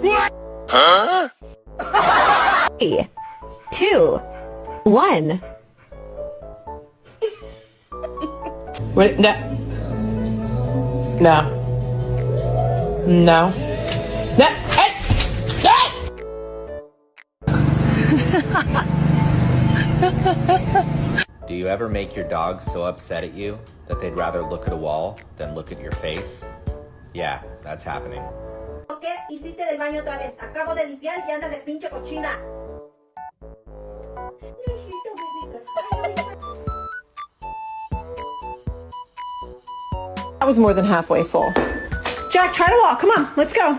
What? Huh? 3, 2, 1. Wait, no. No. No. No. Hey! Do you ever make your dog so upset at you that they'd rather look at a wall than look at your face? Yeah, that's happening. ¿Por qué hiciste del baño otra vez? Acabo de limpiar y andas de pinche cochina. That was more than halfway full. Jack, try to walk. Come on, let's go.